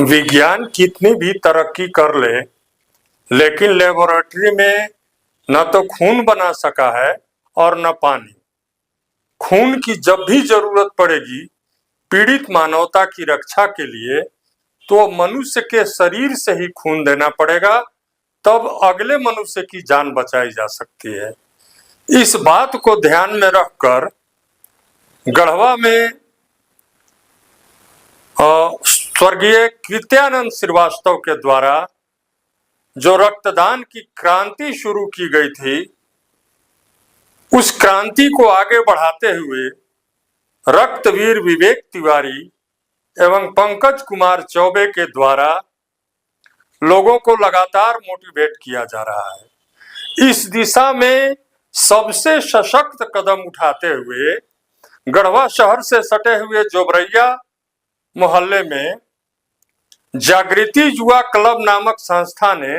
विज्ञान कितनी भी तरक्की कर ले, लेकिन लेबोरेटरी में न तो खून बना सका है और न पानी। खून की जब भी जरूरत पड़ेगी पीड़ित मानवता की रक्षा के लिए, तो मनुष्य के शरीर से ही खून देना पड़ेगा, तब अगले मनुष्य की जान बचाई जा सकती है। इस बात को ध्यान में रखकर गढ़वा में स्वर्गीय कृत्यानंद श्रीवास्तव के द्वारा जो रक्तदान की क्रांति शुरू की गई थी, उस क्रांति को आगे बढ़ाते हुए रक्तवीर विवेक तिवारी एवं पंकज कुमार चौबे के द्वारा लोगों को लगातार मोटिवेट किया जा रहा है। इस दिशा में सबसे सशक्त कदम उठाते हुए गढ़वा शहर से सटे हुए जोबरैया मोहल्ले में जागृति युवा क्लब नामक संस्था ने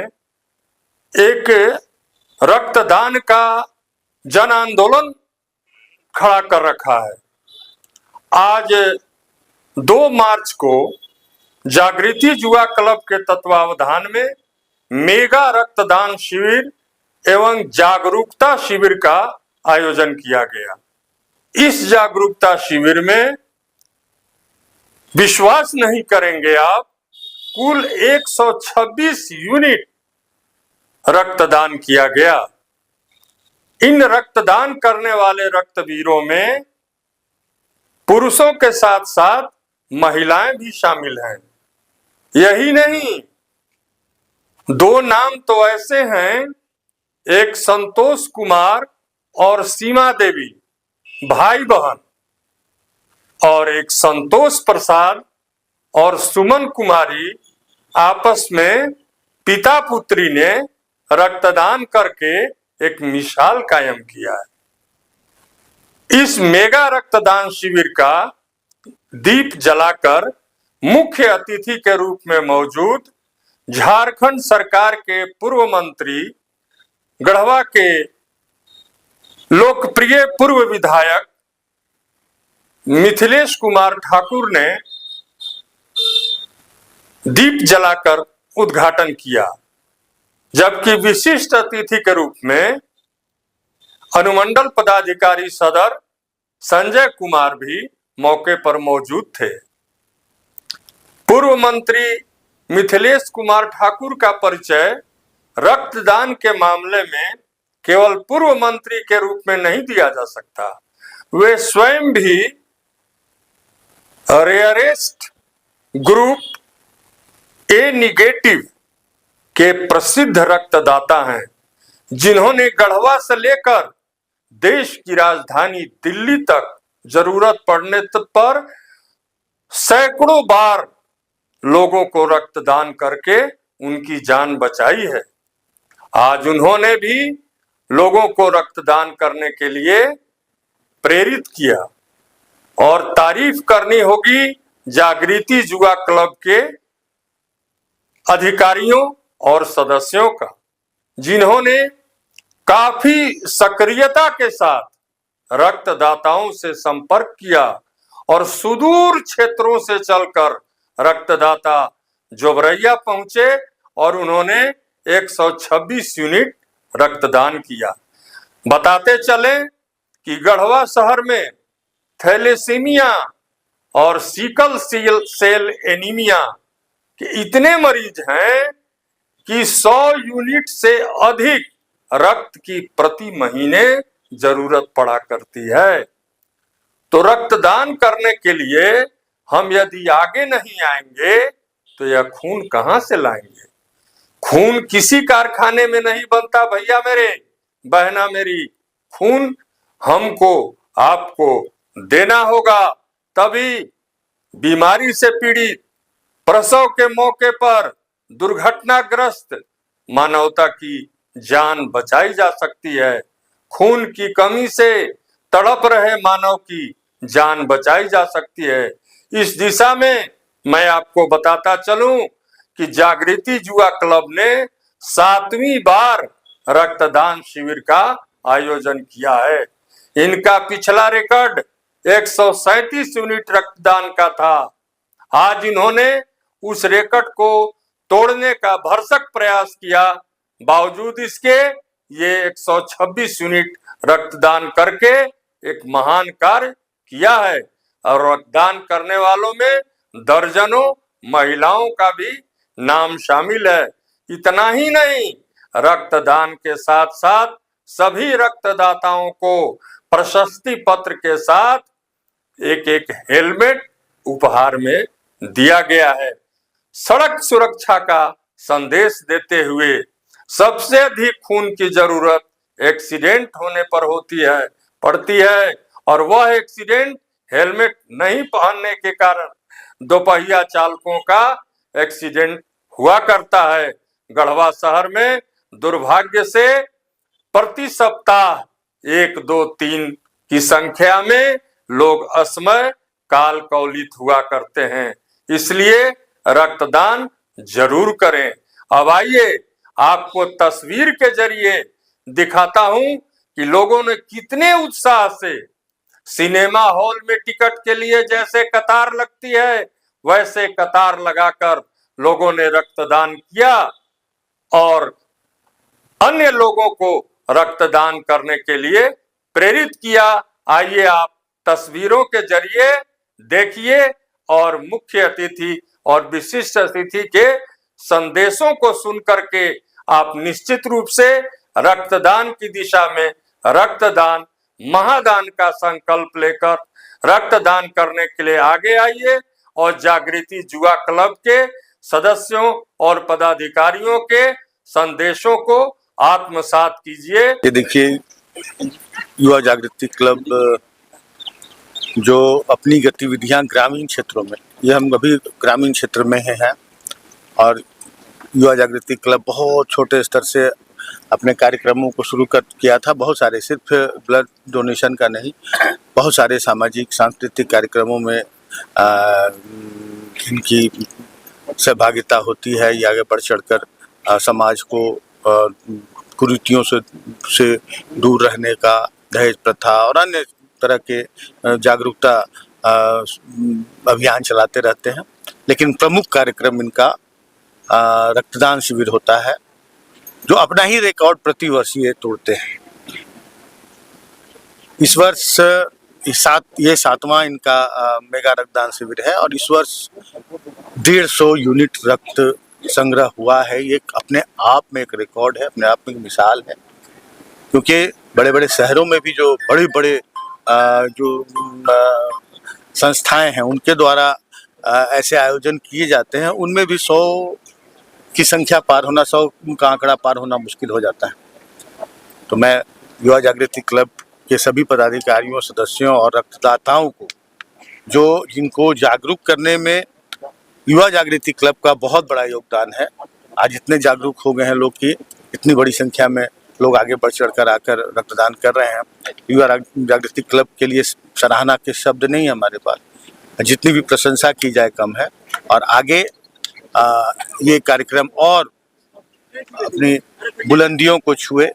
एक रक्तदान का जन आंदोलन खड़ा कर रखा है। आज 2 मार्च को जागृति युवा क्लब के तत्वावधान में मेगा रक्तदान शिविर एवं जागरूकता शिविर का आयोजन किया गया। इस जागरूकता शिविर में विश्वास नहीं करेंगे आप, कुल 126 यूनिट रक्तदान किया गया। इन रक्तदान करने वाले रक्तवीरों में पुरुषों के साथ साथ महिलाएं भी शामिल हैं। यही नहीं, 2 नाम तो ऐसे हैं, एक संतोष कुमार और सीमा देवी भाई बहन, और एक संतोष प्रसाद और सुमन कुमारी आपस में पिता पुत्री ने रक्तदान करके एक मिसाल कायम किया है। इस मेगा रक्तदान शिविर का दीप जलाकर मुख्य अतिथि के रूप में मौजूद झारखंड सरकार के पूर्व मंत्री, गढ़वा के लोकप्रिय पूर्व विधायक मिथिलेश कुमार ठाकुर ने दीप जलाकर उद्घाटन किया, जबकि विशिष्ट अतिथि के रूप में अनुमंडल पदाधिकारी सदर संजय कुमार भी मौके पर मौजूद थे। पूर्व मंत्री मिथिलेश कुमार ठाकुर का परिचय रक्तदान के मामले में केवल पूर्व मंत्री के रूप में नहीं दिया जा सकता, वे स्वयं भी रेयरेस्ट ग्रुप ए निगेटिव के प्रसिद्ध रक्तदाता हैं, जिन्होंने गढ़वा से लेकर देश की राजधानी दिल्ली तक जरूरत पड़ने पर सैकड़ों बार लोगों को रक्तदान करके उनकी जान बचाई है। आज उन्होंने भी लोगों को रक्तदान करने के लिए प्रेरित किया, और तारीफ करनी होगी जागृति युवा क्लब के अधिकारियों और सदस्यों का, जिन्होंने काफी सक्रियता के साथ रक्तदाताओं से संपर्क किया और सुदूर क्षेत्रों से चलकर रक्तदाता जोबरैया पहुंचे और उन्होंने 126 यूनिट रक्तदान किया। बताते चले कि गढ़वा शहर में थैलेसीमिया और सिकल सेल एनीमिया के इतने मरीज हैं कि 100 यूनिट से अधिक रक्त की प्रति महीने जरूरत पड़ा करती है। तो रक्तदान करने के लिए हम यदि आगे नहीं आएंगे तो यह खून कहां से लाएंगे? खून किसी कारखाने में नहीं बनता भैया मेरे, बहना मेरी। खून हमको आपको देना होगा, तभी बीमारी से पीड़ित, प्रसव के मौके पर दुर्घटनाग्रस्त मानवता की जान बचाई जा सकती है। खून की कमी से तड़प रहे मानव की जान बचाई जा सकती है। इस दिशा में मैं आपको बताता चलूं कि जागृति युवा क्लब ने 7वीं बार रक्तदान शिविर का आयोजन किया है। इनका पिछला रिकॉर्ड 137 यूनिट रक्तदान का था। आज इन्होंने उस रेकॉर्ड को तोड़ने का भरसक प्रयास किया। बावजूद इसके ये 126 यूनिट रक्तदान करके एक महान कार्य किया है और रक्तदान करने वालों में दर्जनों महिलाओं का भी नाम शामिल है। इतना ही नहीं, रक्तदान के साथ साथ सभी रक्तदाताओं को प्रशस्ति पत्र के साथ एक एक हेलमेट उपहार में दिया गया है। सड़क सुरक्षा का संदेश देते हुए सबसे अधिक खून की जरूरत एक्सीडेंट होने पर पड़ती है और वह एक्सीडेंट हेलमेट नहीं पहनने के कारण दोपहिया चालकों का एक्सीडेंट हुआ करता है। गढ़वा शहर में दुर्भाग्य से प्रति सप्ताह 1, 2, 3 की संख्या में लोग असमय काल कौलित हुआ करते हैं। इसलिए रक्तदान जरूर करें। अब आइए आपको तस्वीर के जरिए दिखाता हूं कि लोगों ने कितने उत्साह से सिनेमा हॉल में टिकट के लिए जैसे कतार लगती है वैसे कतार लगाकर लोगों ने रक्तदान किया और अन्य लोगों को रक्तदान करने के लिए प्रेरित किया। आइए आप तस्वीरों के जरिए देखिए और मुख्य अतिथि और विशिष्ट अतिथि के संदेशों को सुन करके आप निश्चित रूप से रक्तदान की दिशा में रक्तदान महादान का संकल्प लेकर रक्तदान करने के लिए आगे आइए और जागृति युवा क्लब के सदस्यों और पदाधिकारियों के संदेशों को आत्मसात कीजिए। ये देखिए, युवा जागृति क्लब जो अपनी गतिविधियां ग्रामीण क्षेत्रों में, ये हम अभी ग्रामीण क्षेत्र में हैं और युवा जागृति क्लब बहुत छोटे स्तर से अपने कार्यक्रमों को शुरू किया था। बहुत सारे, सिर्फ ब्लड डोनेशन का नहीं, बहुत सारे सामाजिक सांस्कृतिक कार्यक्रमों में इनकी सहभागिता होती है। ये आगे बढ़ चढ़कर समाज को कुरीतियों से दूर रहने का, दहेज प्रथा और अन्य तरह के जागरूकता अभियान चलाते रहते हैं। लेकिन प्रमुख कार्यक्रम इनका रक्तदान शिविर होता है, जो अपना ही रिकॉर्ड प्रतिवर्ष ये तोड़ते हैं। इस वर्ष ये 7वां इनका मेगा रक्तदान शिविर है और इस वर्ष 150 यूनिट रक्त संग्रह हुआ है। ये अपने आप में एक रिकॉर्ड है, अपने आप में एक मिसाल है, क्योंकि बड़े बड़े शहरों में भी जो बड़े बड़े जो संस्थाएं हैं उनके द्वारा ऐसे आयोजन किए जाते हैं, उनमें भी 100 की संख्या पार होना, 100 का आंकड़ा पार होना मुश्किल हो जाता है। तो मैं युवा जागृति क्लब के सभी पदाधिकारियों, सदस्यों और रक्तदाताओं को, जो जिनको जागरूक करने में युवा जागृति क्लब का बहुत बड़ा योगदान है। आज इतने जागरूक हो गए हैं लोग कि इतनी बड़ी संख्या में लोग आगे बढ़ चढ़कर आकर रक्तदान कर रहे हैं। युवा जागृति क्लब के लिए सराहना के शब्द नहीं है हमारे पास, जितनी भी प्रशंसा की जाए कम है। और आगे ये कार्यक्रम और अपनी बुलंदियों को छुए।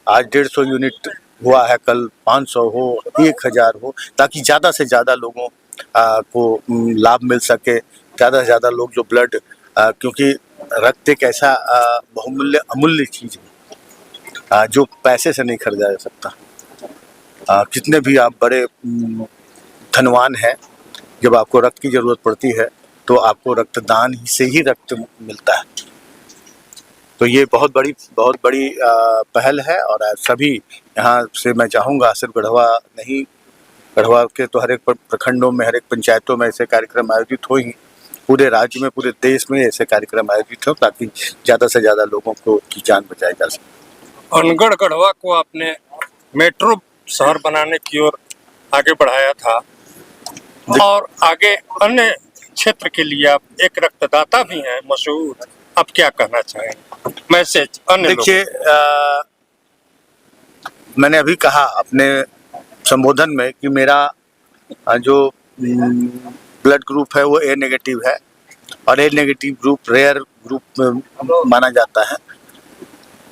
आज 150 यूनिट हुआ है, कल 500 हो, 1000 हो, ताकि ज़्यादा से ज़्यादा लोगों को लाभ मिल सके। ज़्यादा से ज़्यादा लोग जो ब्लड, क्योंकि रक्त एक ऐसा बहुमूल्य अमूल्य चीज़ है जो पैसे से नहीं खरीदा जा सकता। कितने भी आप बड़े धनवान हैं, जब आपको रक्त की ज़रूरत पड़ती है तो आपको रक्तदान से ही रक्त मिलता है। तो ये बहुत बड़ी पहल है और सभी यहाँ से मैं चाहूँगा, सिर्फ गढ़वा नहीं, गढ़वा के तो हर एक प्रखंडों में, हर एक पंचायतों में ऐसे कार्यक्रम आयोजित हो ही, पूरे राज्य में, पूरे देश में ऐसे कार्यक्रम आयोजित हो, ताकि ज़्यादा से ज़्यादा लोगों की जान बचाई जा सके। अनगढ़ गढ़वा को आपने मेट्रो शहर बनाने की ओर आगे बढ़ाया था और आगे अन्य क्षेत्र के लिए आप एक रक्तदाता भी हैं मशहूर। आप क्या कहना चाहेंगे मैसेज अन्य? देखिए, मैंने अभी कहा अपने संबोधन में कि मेरा जो ब्लड ग्रुप है वो ए नेगेटिव है और ए नेगेटिव ग्रुप रेयर ग्रुप माना जाता है।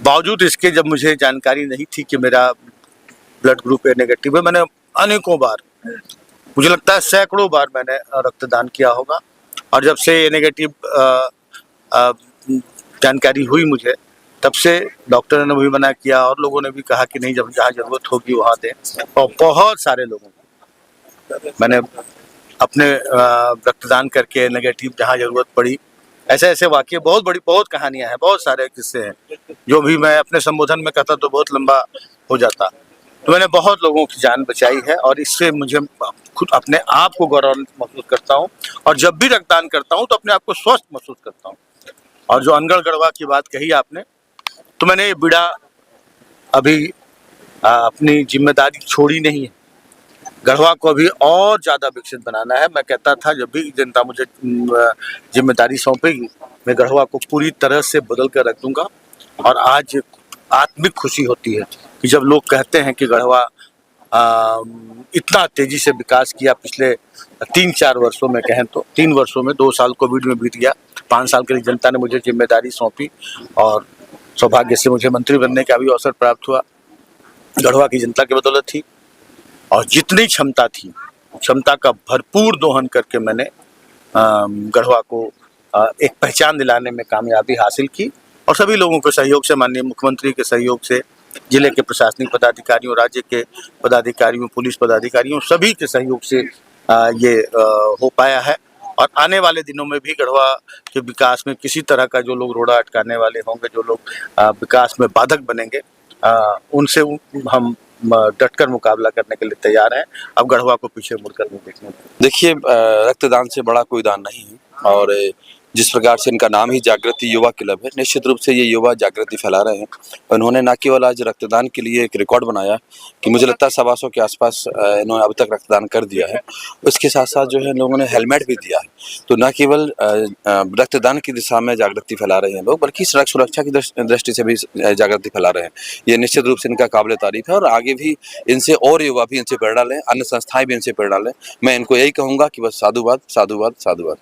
बावजूद इसके जब मुझे जानकारी नहीं थी कि मेरा ब्लड ग्रुप ए नेगेटिव है, मैंने अनेकों बार, मुझे लगता है सैकड़ों बार मैंने रक्तदान किया होगा और जब से ये नेगेटिव जानकारी हुई मुझे, तब से डॉक्टर ने भी मना किया और लोगों ने भी कहा कि नहीं, जब जहाँ जरूरत होगी वहाँ दें। और बहुत सारे लोगों को मैंने अपने रक्तदान करके नेगेटिव जहाँ जरूरत पड़ी, ऐसे ऐसे वाकये, बहुत कहानियां हैं, बहुत सारे किस्से हैं जो भी मैं अपने संबोधन में कहता तो बहुत लंबा हो जाता। तो मैंने बहुत लोगों की जान बचाई है और इससे मुझे खुद अपने आप को गौरवान्वित महसूस करता हूँ। और जब भी रक्तदान करता हूँ तो अपने आप को स्वस्थ महसूस करता हूँ। और जो अनगढ़ गढ़वा की बात कही आपने, तो मैंने ये बीड़ा अभी अपनी जिम्मेदारी छोड़ी नहीं है। गढ़वा को अभी और ज़्यादा विकसित बनाना है। मैं कहता था जब भी जनता मुझे जिम्मेदारी सौंपेगी, मैं गढ़वा को पूरी तरह से बदल कर रख दूंगा। और आज आत्मिक खुशी होती है कि जब लोग कहते हैं कि गढ़वा इतना तेजी से विकास किया पिछले 3-4 वर्षों में, कहें तो 3 वर्षों में, 2 साल कोविड में बीत गया, 5 साल के लिए जनता ने मुझे जिम्मेदारी सौंपी और सौभाग्य से मुझे मंत्री बनने का भी अवसर प्राप्त हुआ। गढ़वा की जनता की बदौलत थी और जितनी क्षमता थी, क्षमता का भरपूर दोहन करके मैंने गढ़वा को एक पहचान दिलाने में कामयाबी हासिल की। और सभी लोगों के सहयोग से, माननीय मुख्यमंत्री के सहयोग से, जिले के प्रशासनिक पदाधिकारियों, राज्य के पदाधिकारियों, पुलिस पदाधिकारियों, सभी के सहयोग से ये हो पाया है। और आने वाले दिनों में भी गढ़वा के विकास में किसी तरह का जो लोग रोड़ा अटकाने वाले होंगे, जो लोग विकास में बाधक बनेंगे, उनसे हम डटकर मुकाबला करने के लिए तैयार हैं। अब गढ़वा को पीछे मुड़कर नहीं देखने। देखिए, रक्तदान से बड़ा कोई दान नहीं है और जिस प्रकार से इनका नाम ही जागृति युवा क्लब है, निश्चित रूप से ये युवा जागृति फैला रहे हैं। उन्होंने न केवल आज रक्तदान के लिए एक रिकॉर्ड बनाया कि मुझे लगता है 125 के आसपास इन्होंने अब तक रक्तदान कर दिया है, उसके साथ साथ जो है लोगों ने हेलमेट भी दिया है। तो न केवल रक्तदान की दिशा में जागृति फैला रहे हैं लोग, बल्कि सड़क सुरक्षा की दृष्टि से भी जागृति फैला रहे हैं। ये निश्चित रूप से इनका काबिल तारीफ है और आगे भी इनसे और युवा भी इनसे प्रेरणा लें, अन्य संस्थाएं भी इनसे प्रेरणा लें। मैं इनको यही कहूँगा कि बस साधुवाद, साधुवाद, साधुवाद।